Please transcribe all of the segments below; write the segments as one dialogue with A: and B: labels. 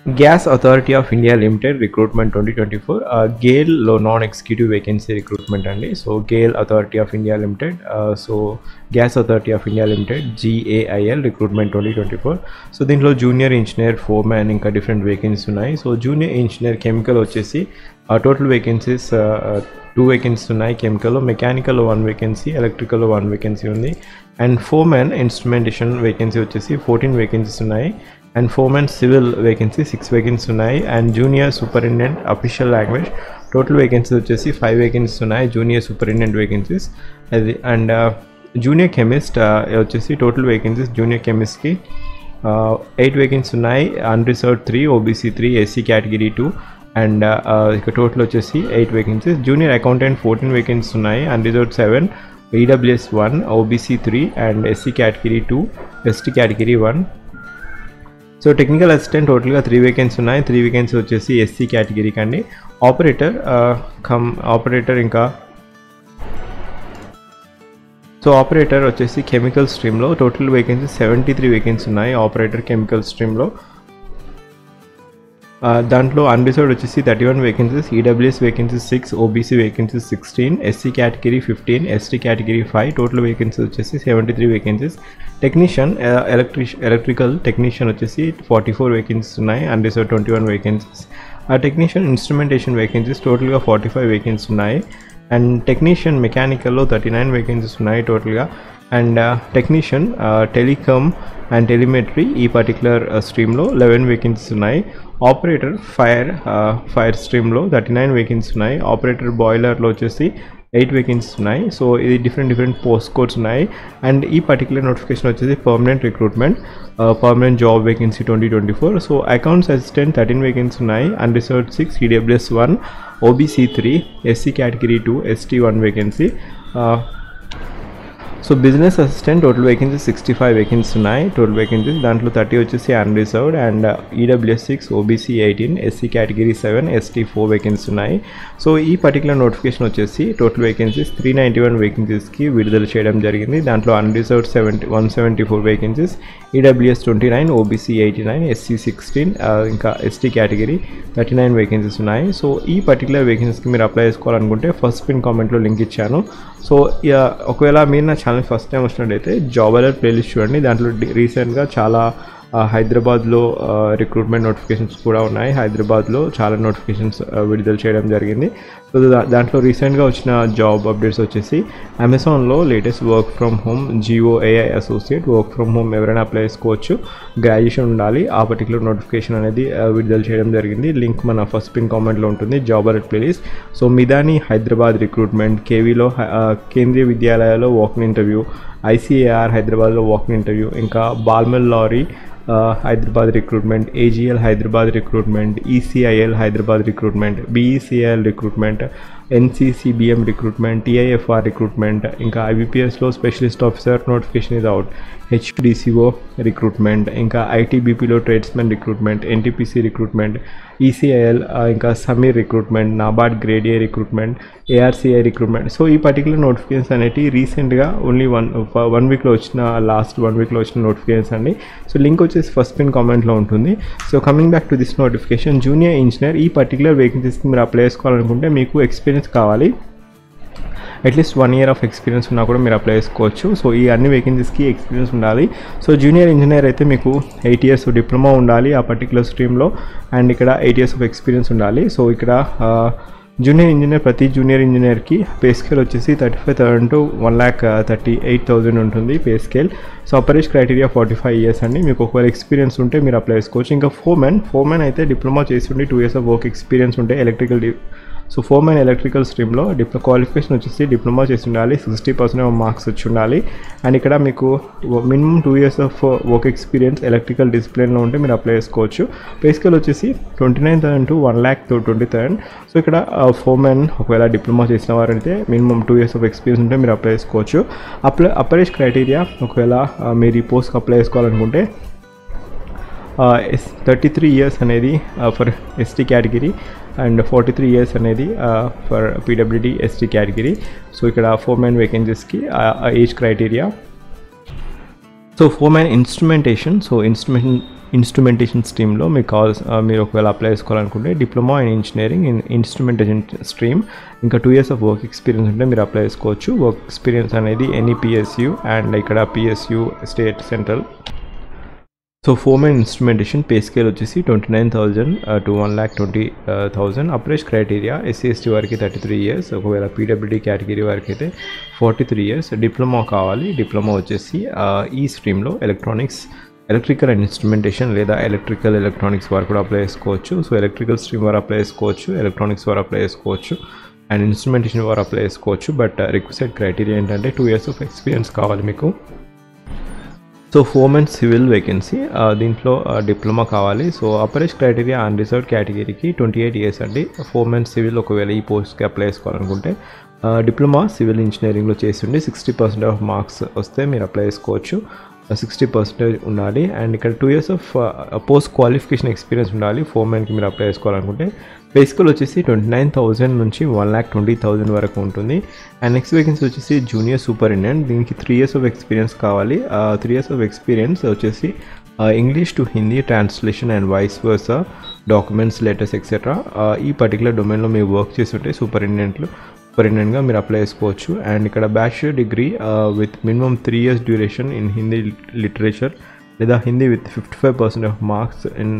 A: Gas Authority of India Limited recruitment 2024 GAIL లో non executive vacancy recruitment అండి. So GAIL authority of India limited, so gas authority of India limited GAIL recruitment 2024. So దీంట్లో junior engineer, foreman ఇంకా different vacancy ఉన్నాయి. So junior engineer chemical వచ్చేసి total vacancies 2 vacancies ఉన్నాయి. కెమికల్లో, మెకానికల్లో 1 vacancy, ఎలక్ట్రికల్లో 1 vacancy ఉంది. అండ్ ఫోర్మ్యాన్ ఇన్స్ట్రుమెంటేషన్ వేకెన్సీ వచ్చేసి 14 వేకెన్సీస్ ఉన్నాయి. And foreman civil vacancy 6 vacancy ఉన్నాయి. And junior superintendent official language total vacancies వచ్చేసి 5 వేకెన్సీస్ ఉన్నాయి. జూనియర్ సూపరింటెండెంట్ వేకెన్సీస్ అది. అండ్ జూనియర్ కెమిస్ట్ వచ్చేసి టోటల్ వేకెన్సీస్ జూనియర్ కెమిస్ట్కి 8 వేకెన్సీస్ ఉన్నాయి. Unreserved 3, OBC 3, SC category 2. And ఇక total వచ్చేసి 8 వేకెన్సీస్. జూనియర్ అకౌంటెంట్ 14 వేకెన్సీస్ ఉన్నాయి. Unreserved 7, EWS 1, OBC 3 and SC category 2, ST category 1. So technical assistant టోటల్గా 3 vacancy ఉన్నాయి. 3 vacancy వచ్చేసి SC కేటగిరీకి అండి. ఆపరేటర్ ఇంకా సో ఆపరేటర్ వచ్చేసి కెమికల్ స్ట్రీమ్లో టోటల్ వేకెన్సీ 73 వేకెన్సీ ఉన్నాయి. ఆపరేటర్ కెమికల్ స్ట్రీమ్లో దాంట్లో అన్రిజర్వ్డ్ వచ్చేసి 31 vacancies, EWS vacancies 6, OBC vacancies 16, SC category 15, ST category 5. Total vacancies వచ్చేసి 73 వేకెన్సీస్. టెక్నీషియన్ ఎలక్ట్రికల్ టెక్నీషియన్ వచ్చేసి 44 వేకెన్సీస్ ఉన్నాయి. Unreserved 21 vacancies. Technician instrumentation vacancies టోటల్గా 45 vacancies ఉన్నాయి. And technician మెకానికల్లో 39 vacancies ఉన్నాయి టోటల్గా. And technician telecom and telemetry ఈ particular స్ట్రీమ్లో 11 vacancies ఉన్నాయి. ఆపరేటర్ ఫైర్ స్ట్రీమ్లో 39 వేకెన్సీస్ ఉన్నాయి. ఆపరేటర్ బాయిలర్లో వచ్చేసి 8 వేకెన్సీస్ ఉన్నాయి. సో ఇది డిఫరెంట్ పోస్ట్ కోడ్స్ ఉన్నాయి. అండ్ ఈ పర్టికులర్ నోటిఫికేషన్ వచ్చేసి permanent recruitment, permanent job vacancy 2024. So accounts assistant 13 vacancy ఉన్నాయి. Unreserved 6, EWS 1, OBC 3, SC category 2, ST 1 vacancy. So business assistant total vacancy 65 vacancy ఉన్నాయి. Total vacancies దాంట్లో 30 వచ్చేసి unreserved. And EWS 6, OBC 18, SC category 7, ST 4 vacancy ఉన్నాయి. So ఈ particular notification వచ్చేసి total vacancies 391 వేకెన్సీస్కి విడుదల చేయడం జరిగింది. దాంట్లో unreserved 174 vacancies, EWS 29, OBC 89, SC 16 ఇంకా ST కేటగిరీ 39 వేకెన్సీస్ ఉన్నాయి. సో ఈ పర్టికులర్ వేకెన్సీస్కి మీరు అప్లై చేసుకోవాలనుకుంటే ఫస్ట్ పిన్ కామెంట్లో లింక్ ఇచ్చాను. సో ఒకవేళ మీరు నా ఛానల్ ఫస్ట్ టైం వచ్చినట్టయితే జాబ్ అలర్ట్ ప్లేలిస్ట్ చూడండి. దాంట్లో రీసెంట్గా చాలా హైదరాబాద్లో రిక్రూట్మెంట్ నోటిఫికేషన్స్ కూడా ఉన్నాయి. హైదరాబాద్లో చాలా నోటిఫికేషన్స్ విడుదల చేయడం జరిగింది. సో దాంట్లో రీసెంట్గా వచ్చిన జాబ్ అప్డేట్స్ వచ్చేసి అమెజాన్లో latest work from home GOAI associate work from home ఎవరైనా అప్లై చేసుకోవచ్చు. గ్రాడ్యుయేషన్ ఉండాలి. ఆ పర్టికులర్ నోటిఫికేషన్ అనేది విడుదల చేయడం జరిగింది. లింక్ మన ఫస్ట్ పిన్ కామెంట్లో ఉంటుంది, job alert playlist. So MIDHANI Hyderabad recruitment, కేవీలో కేంద్రీయ విద్యాలయాల్లో వాకింగ్ ఇంటర్వ్యూ, ICAR హైదరాబాద్లో వాకింగ్ ఇంటర్వ్యూ, ఇంకా Balmer Lawrie Hyderabad recruitment, AGL Hyderabad recruitment, ECIL Hyderabad recruitment, BECIL recruitment, NCCBM recruitment, TIFR recruitment, ఇంకా IBPSలో specialist officer notification is out, HDCO recruitment, ఇంకా ITBPలో tradesmen recruitment, NTPC recruitment, ECIL ఇంకా SAMEER recruitment, NABARD grade A recruitment, ARCI recruitment. So ఈ particular notifications అనేవి రీసెంట్గా only one వీక్లో వచ్చిన, లాస్ట్ 1 వీక్లో వచ్చిన నోటిఫికేషన్స్ అండి. సో లింక్ వచ్చేసి ఫస్ట్ పిన్ కామెంట్లో ఉంటుంది. So coming back to this notification, junior engineer ఈ పర్టికులర్ వేకెన్సీస్కి మీరు అప్లై చేసుకోవాలనుకుంటే మీకు ఎక్స్పీరియన్స్ కావాలి. అట్లీస్ట్ 1 year ఆఫ్ ఎక్స్పీరియన్స్ ఉన్నా కూడా మీరు అప్లై చేసుకోవచ్చు. సో ఈ అన్ని వేకెన్సీస్కి ఎక్స్పీరియన్స్ ఉండాలి. సో జూనియర్ ఇంజనీర్ అయితే మీకు 8 years డిప్లొమా ఉండాలి ఆ పర్టికులర్ స్ట్రీమ్లో. అండ్ ఇక్కడ 8 years ఆఫ్ ఎక్స్పీరియన్స్ ఉండాలి. సో ఇక్కడ జూనియర్ ఇంజనీర్, ప్రతి జూనియర్ ఇంజనీర్కి పే స్కేల్ వచ్చేసి 35,000 to 1,38,000 ఉంటుంది pay scale. So upper age criteria 45 years అండి. మీకు ఒకవేళ ఎక్స్పీరియన్స్ ఉంటే మీరు అప్లై చేసుకోవచ్చు. ఇంకా ఫోర్మెన్ అయితే డిప్లొమా చేసి ఉండి 2 years ఆఫ్ వర్క్ ఎక్స్పీరియన్స్ ఉంటే సో ఫోర్మెన్ ఎలక్ట్రికల్ స్ట్రీమ్లో క్వాలిఫికేషన్ వచ్చేసి డిప్లొమా చేసి ఉండాలి, 60% మార్క్స్ వచ్చి ఉండాలి. అండ్ ఇక్కడ మీకు minimum 2 years of work experience electrical డిసిప్లిన్లో ఉంటే మీరు అప్లై చేసుకోవచ్చు. పే స్కేల్ వచ్చేసి 29,000 to 1,20,000. సో ఇక్కడ ఫోర్మెన్ ఒకవేళ డిప్లొమా చేసిన వారైతే మినిమం 2 years ఆఫ్ ఎక్స్పీరియన్స్ ఉంటే మీరు అప్లై చేసుకోవచ్చు. అప్పర్ ఏజ్ క్రైటీరియా ఒకవేళ మీరు ఈ పోస్ట్కి అప్లై చేసుకోవాలనుకుంటే 33 years అనేది for ST category and 43 years అనేది for PWD ST category. So ఇక్కడ ఫోర్మెన్ వేకెన్సీస్కి age criteria so foreman instrumentation. So instrumentation స్ట్రీమ్లో మీకు మీరు ఒకవేళ అప్లై చేసుకోవాలనుకుంటే diploma in engineering in instrumentation stream, ఇంకా 2 years ఆఫ్ వర్క్ ఎక్స్పీరియన్స్ ఉంటే మీరు అప్లై చేసుకోవచ్చు. వర్క్ ఎక్స్పీరియన్స్ అనేది ఎనీ PSU అండ్ ఇక్కడ PSU state central. So foreman instrumentation pay scale వచ్చేసి 29,000 to 1,20,000. అప్రోచ్ క్రైటీరియా SC/ST వారికి 33 years, ఒకవేళ PWD కేటగిరీ వారికి అయితే 43 years. డిప్లొమా కావాలి. డిప్లొమా వచ్చేసి ఈ స్ట్రీమ్లో ఎలక్ట్రికల్ అండ్ ఇన్స్ట్రుమెంటేషన్ లేదా ఎలక్ట్రానిక్స్ వారు కూడా అప్లై చేసుకోవచ్చు. సో ఎలక్ట్రికల్ స్ట్రీమ్ వారు అప్లై చేసుకోవచ్చు, ఎలక్ట్రానిక్స్ వారు అప్లై చేసుకోవచ్చు అండ్ ఇన్స్ట్రుమెంటేషన్ వారు అప్లై చేసుకోవచ్చు. బట్ రిక్వెస్టెడ్ క్రైటీరియా ఏంటంటే 2 years ఆఫ్ ఎక్స్పీరియన్స్ కావాలి మీకు. సో ఫోర్మెన్ సివిల్ వేకెన్సీ, దీంట్లో డిప్లొమా కావాలి. సో అపరేజ్ క్రైటీరియా అన్రిజర్వ్డ్ కేటగిరీకి 28 years అండి. ఫోర్మెన్ సివిల్ ఒకవేళ ఈ పోస్ట్కి అప్లై చేసుకోవాలనుకుంటే డిప్లొమా సివిల్ ఇంజనీరింగ్లో చేస్తుండి 60% ఆఫ్ మార్క్స్ వస్తే మీరు అప్లై చేసుకోవచ్చు. 60% ఉండాలి. అండ్ ఇక్కడ 2 years of post qualification experience ఉండాలి ఫోర్మెన్కి మీరు అప్లై చేసుకోవాలనుకుంటే. బేసికల్ వచ్చేసి 29,000 నుంచి 1,20,000 వరకు ఉంటుంది. అండ్ నెక్స్ట్ వేకెన్సీ వచ్చేసి జూనియర్ సూపరింటెండెంట్. దీనికి 3 years ఆఫ్ ఎక్స్పీరియన్స్ కావాలి. 3 years ఆఫ్ ఎక్స్పీరియన్స్ వచ్చేసి English to Hindi translation and vice versa, documents, letters etcetera ఈ పర్టికులర్ డొమైన్లో మీరు వర్క్ చేస్తుంటే సూపరింటెండెంట్గా మీరు అప్లై చేసుకోవచ్చు. అండ్ ఇక్కడ bachelor degree with minimum 3 years duration in Hindi literature లేదా Hindi with 55% of marks in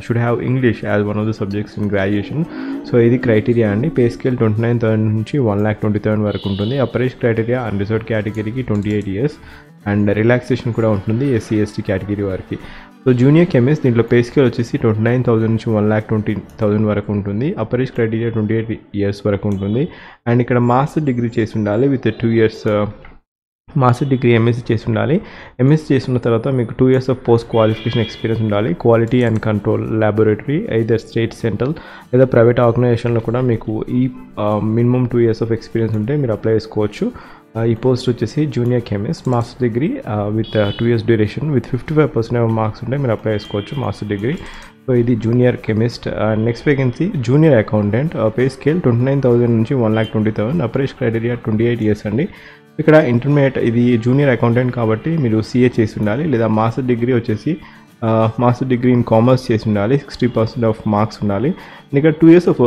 A: should have English as one of the subjects in graduation. So ఇది criteria అండి. పే స్కేల్ 29,000 నుంచి 1,20,000 వరకు ఉంటుంది. అపరేజ్ క్రైటీరియా అన్రిజర్వ్డ్ కేటగిరీకి 28 years and relaxation కూడా ఉంటుంది SC/ST category వారికి. సో జూనియర్ కెమిస్ట్, దీంట్లో పే స్కేల్ వచ్చేసి 29,000 నుంచి 1,20,000 వరకు ఉంటుంది. అపరేజ్ క్రైటీరియా 28 years వరకు ఉంటుంది. అండ్ ఇక్కడ మాస్టర్ డిగ్రీ చేసి ఉండాలి with 2 years master degree MSc చేసి ఉండాలి. MSc చేసిన తర్వాత మీకు 2 years of post qualification experience ఉండాలి. Quality and control laboratory either state central లేదా ప్రైవేట్ ఆర్గనైజేషన్లో కూడా మీకు ఈ మినిమమ్ 2 years ఆఫ్ ఎక్స్పీరియన్స్ ఉంటే మీరు అప్లై చేసుకోవచ్చు. ఈ పోస్ట్ వచ్చేసి junior chemist, master degree with 2 years duration with 55% of marks ఉంటే మీరు అప్లై చేసుకోవచ్చు మాస్టర్ డిగ్రీ. సో ఇది junior chemist. Next vacancy junior accountant, pay scale 29,000 నుంచి 1,20,000. అపరేజ్ క్రైటీరియా 28 years అండి. ఇక్కడ ఇంటర్మీడియట్, ఇది జూనియర్ అకౌంటెంట్ కాబట్టి మీరు CA చేసి ఉండాలి లేదా మాస్టర్ డిగ్రీ వచ్చేసి మాస్టర్ డిగ్రీ ఇన్ కామర్స్ చేసి ఉండాలి. 60% ఆఫ్ మార్క్స్ ఉండాలి. ఇక్కడ 2 years ఆఫ్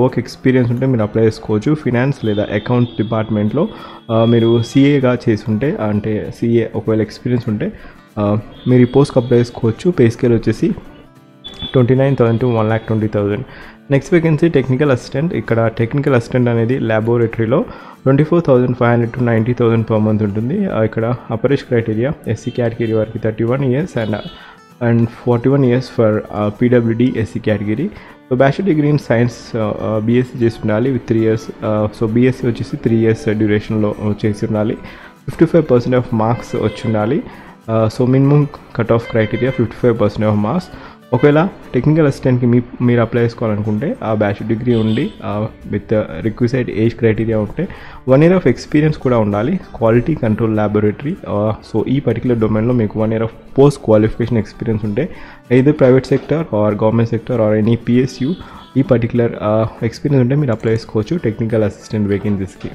A: వర్క్ ఎక్స్పీరియన్స్ ఉంటే మీరు అప్లై చేసుకోవచ్చు. ఫినాన్స్ లేదా అకౌంట్స్ డిపార్ట్మెంట్లో మీరు CAగా చేసి ఉంటే, అంటే CA ఒకవేళ ఎక్స్పీరియన్స్ ఉంటే మీరు ఈ పోస్ట్కి అప్లై చేసుకోవచ్చు. పే స్కేల్ వచ్చేసి 29,000 to 1,20,000. Next vacancy technical assistant. ఇక్కడ టెక్నికల్ అసిస్టెంట్ అనేది ల్యాబొరేటరీలో 24,500 to 90,000 per month ఉంటుంది. ఇక్కడ అపరేజ్ క్రైటీరియా SC కేటగిరీ వారికి 31 years and 41 years for PWD SC category. So bachelor degree in science BSc చేసి ఉండాలి విత్ 3 years. సో BSc వచ్చేసి 3 years డ్యూరేషన్లో చేసి ఉండాలి. 55% ఆఫ్ మార్క్స్ వచ్చి ఉండాలి. So minimum cut off criteria 55% of marks. ఒకవేళ technical అసిస్టెంట్కి మీరు అప్లై చేసుకోవాలనుకుంటే ఆ బ్యాచిలర్ డిగ్రీ ఉండి విత్ రిక్విసైడ్ ఏజ్ క్రైటీరియా ఉంటే 1 year ఆఫ్ ఎక్స్పీరియన్స్ కూడా ఉండాలి. క్వాలిటీ కంట్రోల్ ల్యాబొరేటరీ, సో ఈ పర్టికులర్ డొమైన్లో మీకు 1 year of post qualification experience ఉంటే either private sector or government sector or any PSU ఈ పర్టికులర్ ఎక్స్పీరియన్స్ ఉంటే మీరు అప్లై చేసుకోవచ్చు టెక్నికల్ అసిస్టెంట్ వేకెన్సీస్కి.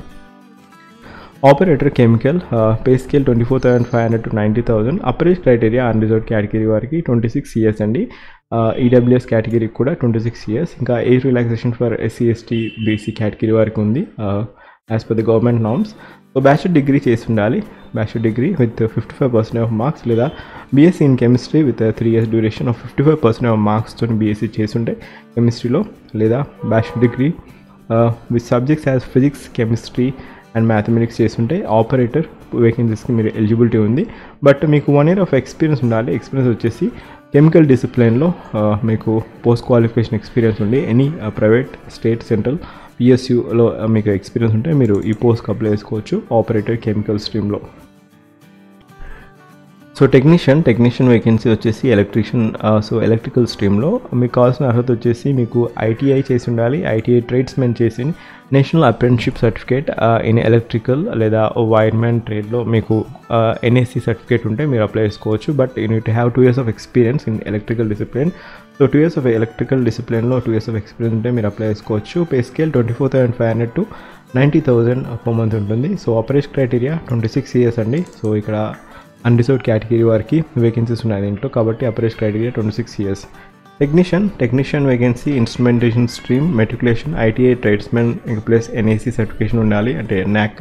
A: Operator chemical, pay scale 24,500 to 90,000. Upper age criteria unreserved category వారికి 26 years అండి. EWS కేటగిరీకి కూడా 26 years. ఇంకా age relaxation for SC/ST BC category వారికి ఉంది as per the government norms. So bachelor degree చేసి ఉండాలి. Bachelor degree with 55% of marks లేదా BSc in chemistry with 3 years duration of 55% of మార్క్స్తో BSc చేసి ఉంటే కెమిస్ట్రీలో, లేదా bachelor degree with subjects as physics, chemistry and mathematics చేస్తుంటే operator వేకెన్సీస్కి మీరు ఎలిజిబిలిటీ ఉంది. బట్ మీకు 1 year ఆఫ్ ఎక్స్పీరియన్స్ ఉండాలి. ఎక్స్పీరియన్స్ వచ్చేసి కెమికల్ డిసిప్లిన్లో మీకు పోస్ట్ క్వాలిఫికేషన్ ఎక్స్పీరియన్స్ ఉండి ఎనీ ప్రైవేట్, స్టేట్, సెంట్రల్ PSUలో మీకు ఎక్స్పీరియన్స్ ఉంటే మీరు ఈ పోస్ట్కి అప్లై చేసుకోవచ్చు ఆపరేటర్ కెమికల్ స్ట్రీమ్లో. సో టెక్నీషియన్ వేకెన్సీ వచ్చేసి ఎలక్ట్రీషియన్. సో ఎలక్ట్రికల్ స్ట్రీమ్లో మీకు కావాల్సిన అర్హత వచ్చేసి మీకు ITI చేసి ఉండాలి. ITI ట్రేడ్స్మెన్ చేసి national apprenticeship certificate in electrical లేదా వైర్మెన్ ట్రేడ్లో మీకు NSC సర్టిఫికేట్ ఉంటే మీరు అప్లై చేసుకోవచ్చు. But you need to have 2 years of experience in electrical discipline. So 2 years of electrical డిసిప్లిన్లో 2 years ఆఫ్ ఎక్స్పీరియన్స్ ఉంటే మీరు అప్లై చేసుకోవచ్చు. Pay scale 24,500 to 90,000 per month ఉంటుంది. సో ఆపరేజ్ క్రైటీరియా 26 years అండి. So ఇక్కడ అన్రిజర్వ్డ్ కేటగిరీ వారికి vacancies ఉన్నాయి దీంట్లో. కాబట్టి upper age criteria 26 years. Technician vacancy instrumentation stream, matriculation, ITI tradesmen plus NAC certification ఉండాలి, అంటే నాక్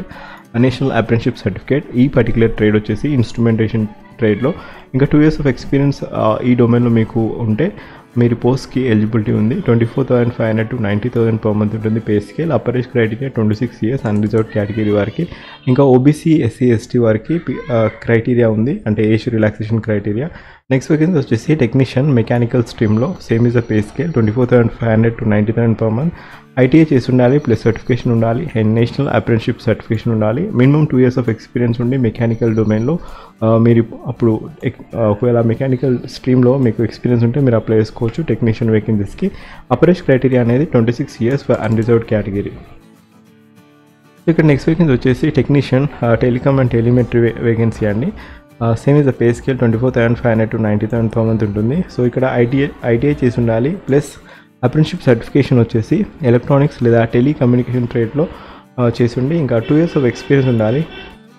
A: నేషనల్ అప్రెంటిస్షిప్ సర్టిఫికేట్. ఈ పర్టికులర్ ట్రేడ్ వచ్చేసి ఇన్స్ట్రుమెంటేషన్ ట్రేడ్లో. ఇంకా 2 years ఆఫ్ ఎక్స్పీరియన్స్ ఈ డొమైన్లో మీకు ఉంటే మీరు పోస్ట్కి ఎలిజిబిలిటీ ఉంది. 24,500 to 90,000 per month ఉంటుంది pay scale. Upper age criteria 26 years unreserved category వారికి. ఇంకా ఓబీసీ ఎస్సీ ఎస్టీ వారికి క్రైటీరియా ఉంది, అంటే age relaxation criteria. Next vacancy వచ్చేసి టెక్నీషియన్ మెకానికల్ స్ట్రీమ్లో same is the pay scale 24,500 to 90,000 per month. ITI చేసి ఉండాలి, ప్లస్ సర్టిఫికేషన్ ఉండాలి, అండ్ నేషనల్ అప్రెంటిస్షిప్ సర్టిఫికేషన్ ఉండాలి. మినిమం 2 years ఆఫ్ ఎక్స్పీరియన్స్ ఉండి మెకానికల్ డొమైన్లో మీరు అప్పుడు ఒకవేళ మెకానికల్ స్ట్రీమ్లో మీకు ఎక్స్పీరియన్స్ ఉంటే మీరు అప్లై చేసుకోవచ్చు టెక్నీషియన్ వేకెన్సీస్కి. అప్పర్ ఏజ్ క్రైటీరియా అనేది 26 years ఫర్ అన్రిజర్వ్డ్ కేటగిరీ. ఇక్కడ నెక్స్ట్ వేకెన్సీ వచ్చేసి technician telecom and telemetry vacancy అండి. Same is the pay scale 24,500 to 90,000 per month ఉంటుంది. సో ఇక్కడ ఐటీఐ చేసి ఉండాలి, ప్లస్ అప్రెంటిస్షిప్ సర్టిఫికేషన్ వచ్చేసి ఎలక్ట్రానిక్స్ లేదా టెలికమ్యూనికేషన్ ట్రేడ్లో చేసి ఉండి ఇంకా 2 years ఆఫ్ ఎక్స్పీరియన్స్ ఉండాలి.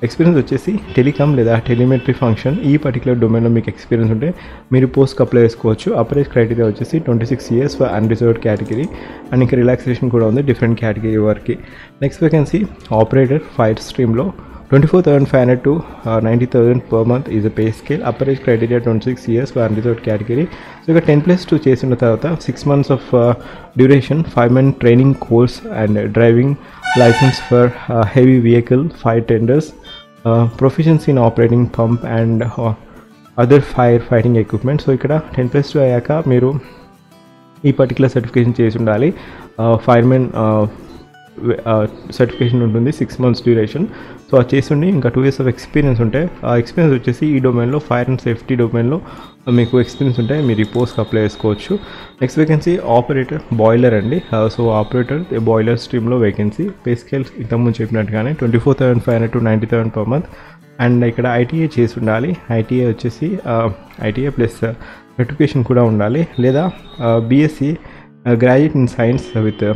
A: ఎక్స్పీరియన్స్ వచ్చేసి టెలికామ్ లేదా టెలిమెట్రీ ఫంక్షన్ ఈ పర్టికులర్ డొమైన్లో మీకు ఎక్స్పీరియన్స్ ఉంటే మీరు పోస్ట్కి అప్లై చేసుకోవచ్చు. అప్పర్ ఏజ్ క్రైటీరియా వచ్చేసి 26 years for unreserved category. And ఇంకా రిలాక్సేషన్ కూడా ఉంది డిఫరెంట్ కేటగిరీ వారికి. నెక్స్ట్ వేకెన్సీ ఆపరేటర్ ఫైర్ స్ట్రీమ్లో 24,500 to 90,000 per month is a pay scale. Upper age criteria 26 years for unreserved category. So ఇక్కడ 10+2 చేసిన తర్వాత 6 months of duration, 5-month training course and driving license for heavy vehicle, fire tenders, proficiency in operating pump and other fire fighting equipment. So ఇక్కడ 10+2 అయ్యాక మీరు ఈ particular certification చేసి ఉండాలి. Firemen certification ఉంటుంది 6 months డ్యూరేషన్. సో అది చేస్తుండి ఇంకా 2 years of experience ఉంటే ఆ ఎక్స్పీరియన్స్ వచ్చేసి ఈ డొమైన్లో ఫైర్ అండ్ సేఫ్టీ డొమైన్లో మీకు ఎక్స్పీరియన్స్ ఉంటే మీరు ఈ పోస్ట్కి అప్లై చేసుకోవచ్చు. నెక్స్ట్ వేకెన్సీ ఆపరేటర్ బాయిలర్ అండి. సో ఆపరేటర్ బాయిలర్ స్ట్రీమ్లో వేకెన్సీ. పే స్కేల్ ఇంతకుముందు చెప్పినట్టుగానే 24,500 to 90,000 per month. అండ్ ఇక్కడ ఐటీఐ చేసి ఉండాలి. ఐటీఐ వచ్చేసి ఐటీఐ ప్లస్ సర్టిఫికేషన్ కూడా ఉండాలి, లేదా BSc graduate in science with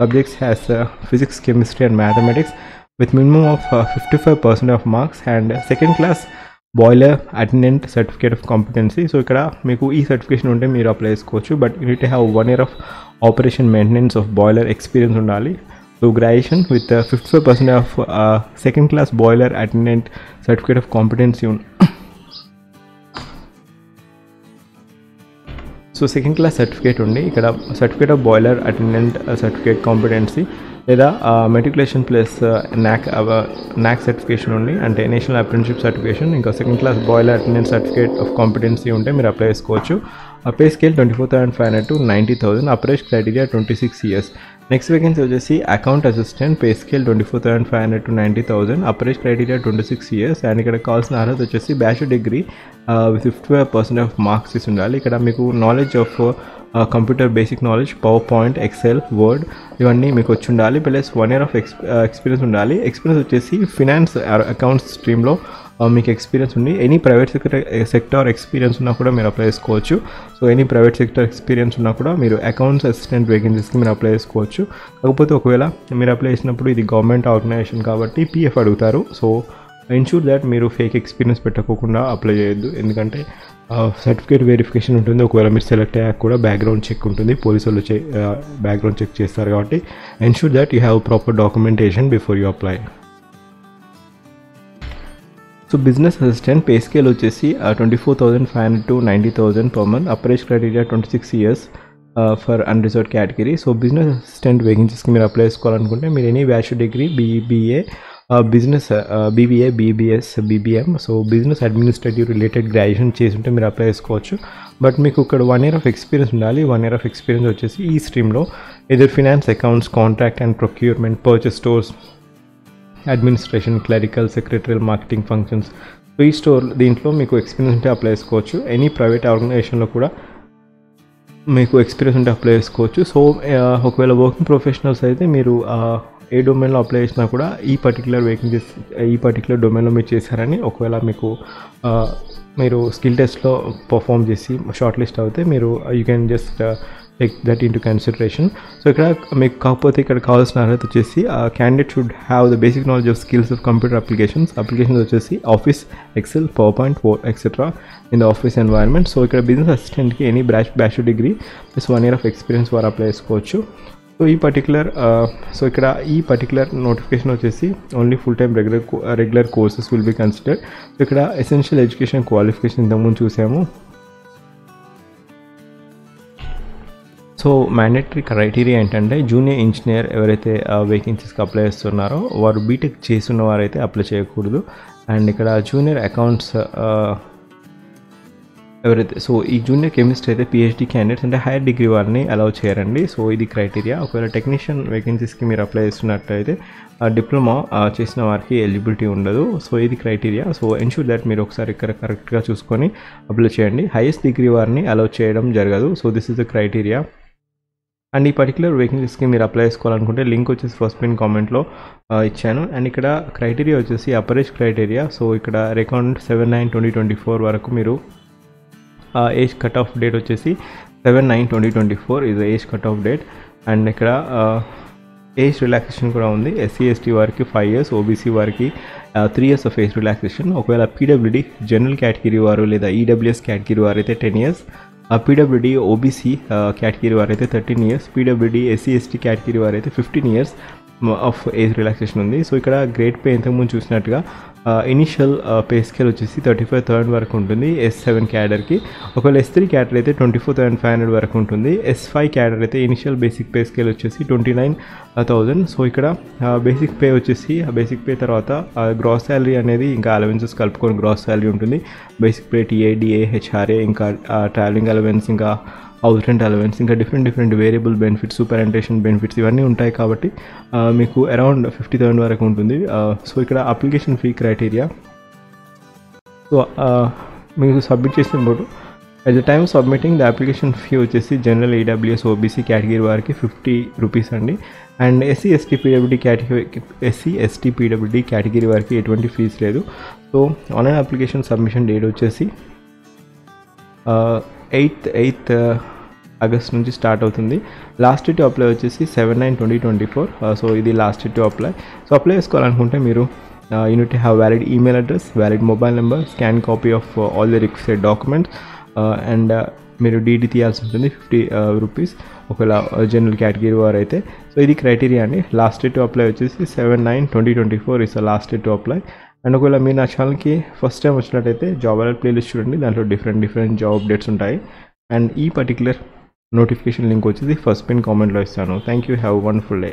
A: subjects has physics, chemistry and mathematics with minimum of 55% of marks and second class boiler attendant certificate of competency. So ఇక్కడ మీకు ఈ సర్టిఫికేషన్ ఉంటే మీరు అప్లై చేసుకోవచ్చు, but you need to have 1 year of operation maintenance of boiler experience ఉండాలి. So graduation with 55% of second class boiler attendant certificate of competency so second class certificate ఉండి ఇక్కడ certificate of boiler attendant certificate competency లేదా matriculation plus NAC certification ఉండి, అంటే national apprenticeship certification, ఇంకా second class boiler attendant certificate of competency ఉంటే మీరు apply చేసుకోవచ్చు. Pay scale 24,500 to 90,000. Upper age criteria 26 years. Next vacancy వచ్చేసి account assistant. Pay scale 24,500 to 90,000. Upper age criteria 26 years. And ఇక్కడ కావాల్సిన అర్హత వచ్చేసి bachelor degree with 55% of marks ఇసి ఉండాలి. ఇక్కడ మీకు knowledge of computer basic knowledge, PowerPoint, Excel, Word ఇవన్నీ మీకు వచ్చి ఉండాలి, ప్లస్ 1 year ఆఫ్ ఎక్స్పీరియన్స్ ఉండాలి. ఎక్స్పీరియన్స్ వచ్చేసి ఫినాన్స్ అకౌంట్స్ స్ట్రీమ్లో మీకు ఎక్స్పీరియన్స్ ఉంది. ఎనీ ప్రైవేట్ సెక్టార్ ఎక్స్పీరియన్స్ ఉన్నా కూడా మీరు అప్లై చేసుకోవచ్చు. So any private sector experience ఉన్నా కూడా మీరు అకౌంట్స్ అసిస్టెంట్ వేకెన్సీస్కి మీరు అప్లై చేసుకోవచ్చు. కాకపోతే ఒకవేళ మీరు అప్లై చేసినప్పుడు ఇది గవర్నమెంట్ ఆర్గనైజేషన్ కాబట్టి పిఎఫ్ అడుగుతారు. సో ఎన్షూర్ దాట్ మీరు ఫేక్ ఎక్స్పీరియన్స్ పెట్టుకోకుండా అప్లై చేయొద్దు, ఎందుకంటే సర్టిఫికేట్ వెరిఫికేషన్ ఉంటుంది. ఒకవేళ మీరు సెలెక్ట్ అయ్యాక కూడా బ్యాక్గ్రౌండ్ చెక్ ఉంటుంది, పోలీసు వాళ్ళు బ్యాక్గ్రౌండ్ చెక్ చేస్తారు. కాబట్టి ensure that you have proper documentation before you apply. So business assistant pay scale వచ్చేసి 24,500 to 90,000 per month. Upper age criteria 26 years for unreserved category. So business assistant వేకెన్సీస్కి మీరు apply చేసుకోవాలనుకుంటే మీరు any bachelor degree, BBA, business BBA, BBS, BBM, so business administrative related graduation చేసి ఉంటే మీరు apply చేసుకోవచ్చు. But మీకు ఇక్కడ 1 year ఆఫ్ ఎక్స్పీరియన్స్ ఉండాలి. 1 year ఆఫ్ ఎక్స్పీరియన్స్ వచ్చేసి ఈ స్ట్రీమ్లో either finance, accounts, contract and procurement, purchase stores, administration, clerical, secretarial, marketing functions. So ఈ దీంట్లో మీకు ఎక్స్పీరియన్స్ ఉంటే అప్లై చేసుకోవచ్చు. ఎనీ ప్రైవేట్ ఆర్గనైజేషన్లో కూడా మీకు ఎక్స్పీరియన్స్ ఉంటే అప్లై చేసుకోవచ్చు. సో ఒకవేళ వర్కింగ్ ప్రొఫెషనల్స్ అయితే మీరు ఏ డొమైన్లో అప్లై చేసినా కూడా ఈ పర్టికులర్ వేకెన్సీస్ ఈ పర్టికులర్ డొమైన్లో మీరు చేశారని, ఒకవేళ మీకు మీరు స్కిల్ టెస్ట్లో పర్ఫామ్ చేసి షార్ట్ లిస్ట్ అవుతే మీరు you can just take that in to consideration. So ఇక్కడ మీకు కాకపోతే ఇక్కడ కావాల్సిన అర్హత వచ్చేసి candidate should have the basic knowledge of skills of computer applications వచ్చేసి office, Excel, PowerPoint, Word etcetera in the office environment. So ఇక్కడ business అసిస్టెంట్కి any bachelor degree plus 1 year of experience వారు అప్లై చేసుకోవచ్చు. So ఇక్కడ ఈ particular notification వచ్చేసి only full time regular courses will be considered. So ఇక్కడ essential education qualification ఇంతకుముందు చూసాము. సో మ్యాండేటరీ క్రైటీరియా ఏంటంటే జూనియర్ ఇంజనీర్ ఎవరైతే వేకెన్సీస్కి అప్లై చేస్తున్నారో వారు బీటెక్ చేస్తున్న వారైతే అప్లై చేయకూడదు. అండ్ ఇక్కడ జూనియర్ అకౌంట్స్ ఎవరైతే, సో ఈ జూనియర్ కెమిస్ట్ అయితే పిహెచ్డి క్యాండిడేట్స్ అంటే హైయర్ డిగ్రీ వారిని అలౌ చేయరండి. సో ఇది క్రైటీరియా. ఒకవేళ టెక్నీషియన్ వేకెన్సీస్కి మీరు అప్లై చేస్తున్నట్లయితే డిప్లొమా చేసిన వారికి ఎలిజిబిలిటీ ఉండదు. సో ఇది క్రైటీరియా. సో ఎన్ష్యూర్ దట్ మీరు ఒకసారి ఇక్కడ కరెక్ట్గా చూసుకొని అప్లై చేయండి. హైయెస్ట్ డిగ్రీ వారిని అలౌ చేయడం జరగదు. So this is the criteria. And ఈ పర్టికులర్ వేకెన్సీస్కి మీరు అప్లై చేసుకోవాలనుకుంటే లింక్ వచ్చేసి ఫస్ట్ పిన్ కామెంట్లో ఇచ్చాను. అండ్ ఇక్కడ క్రైటీరియా వచ్చేసి అప్పర్ ఏజ్ క్రైటీరియా. సో ఇక్కడ రికార్డ్ 7/9/2024 వరకు మీరు ఏజ్ కట్ ఆఫ్ డేట్ వచ్చేసి 7/9/2024 ఇది age cut off date. And ఇక్కడ ఏజ్ రిలాక్సేషన్ కూడా ఉంది. ఎస్సీ ఎస్టీ వారికి 5 years, ఓబీసీ వారికి 3 years ఆఫ్ ఏజ్ రిలాక్సేషన్. ఒకవేళ పీడబ్ల్యూడీ జనరల్ కేటగిరీ వారు లేదా ఈడబ్ల్యూఎస్ కేటగిరీ వారు అయితే 10 years, పీడబ్ల్యూడీ ఓబీసీ కేటగిరీ వారు అయితే 13 years, PWD SC ST category వారు అయితే 15 years ఆఫ్ ఏజ్ రిలాక్సేషన్ ఉంది. సో ఇక్కడ గ్రేడ్ పే ఇంతకుముందు చూసినట్టుగా ఇనిషియల్ పే స్కేల్ వచ్చేసి 35,000 వరకు ఉంటుంది S7 క్యాడర్కి. ఒకవేళ S3 క్యాడర్ అయితే 24,500 వరకు ఉంటుంది. S5 క్యాడర్ అయితే ఇనిషియల్ బేసిక్ పే స్కేల్ వచ్చేసి 29,000. సో ఇక్కడ బేసిక్ పే వచ్చేసి బేసిక్ పే తర్వాత గ్రాస్ శాలరీ అనేది ఇంకా అలవెన్సెస్ కలుపుకొని గ్రాస్ శాలరీ ఉంటుంది. Basic pay TA, DA, HRA, ఇంకా ట్రావెలింగ్ అలవెన్స్, ఇంకా హౌస్ రెంట్ అలవెన్స్, ఇంకా డిఫరెంట్ వేరియబుల్ బెనిఫిట్స్, సూపరింటేషన్ బెనిఫిట్స్ ఇవన్నీ ఉంటాయి. కాబట్టి మీకు అరౌండ్ 50,000 వరకు ఉంటుంది. సో ఇక్కడ అప్లికేషన్ ఫీ క్రైటీరియా. సో మీకు సబ్మిట్ చేసినప్పుడు at the time submitting the application fee వచ్చేసి జనరల్ ఈడబ్ల్యూఎస్ ఓబీసీ కేటగిరీ వారికి 50 rupees అండి. And SC ST PWD category వారికి ఎటువంటి ఫీజు లేదు. So online application submission date వచ్చేసి 8th August నుంచి స్టార్ట్ అవుతుంది. లాస్ట్ డేట్ టు అప్లై వచ్చేసి 7/9/2024. సో ఇది last date to apply. So apply చేసుకోవాలనుకుంటే మీరు you need to have valid email address, valid mobile number, scan copy of all the requested documents, and మీరు DD తీయాల్సి ఉంటుంది 50 rupees ఒకవేళ general category వారు అయితే. సో ఇది క్రైటీరియా అండి. లాస్ట్ డేట్ టు అప్లై వచ్చేసి 7/9/2024 is last date to apply. And ఒకవేళ మీరు నా ఛానల్కి ఫస్ట్ టైం వచ్చినట్టయితే జాబ్ అలర్ట్ ప్లేలిస్ట్ చూడండి, దాంట్లో డిఫరెంట్ జాబ్ అప్డేట్స్ ఉంటాయి. అండ్ ఈ పర్టికులర్ నోటిఫికేషన్ లింక్ వచ్చేసి ఫస్ట్ పిన్ కామెంట్లో ఇస్తాను. Thank you, have wonderful day.